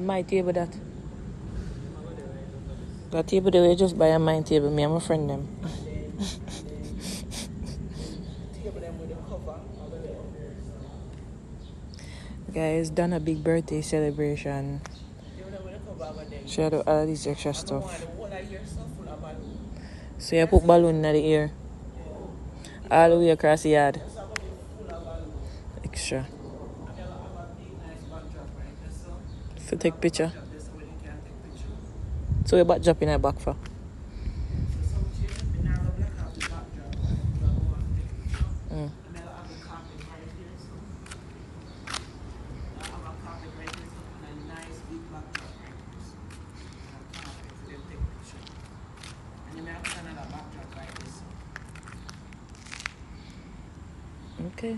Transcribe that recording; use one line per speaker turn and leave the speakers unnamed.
My table that. That table they will just buy a my table, me and my friend them. Guys, done a big birthday celebration. She had all this extra stuff. So you put balloon in the air. All the way across the yard. Extra. To take picture. So you back drop in the back for. Okay.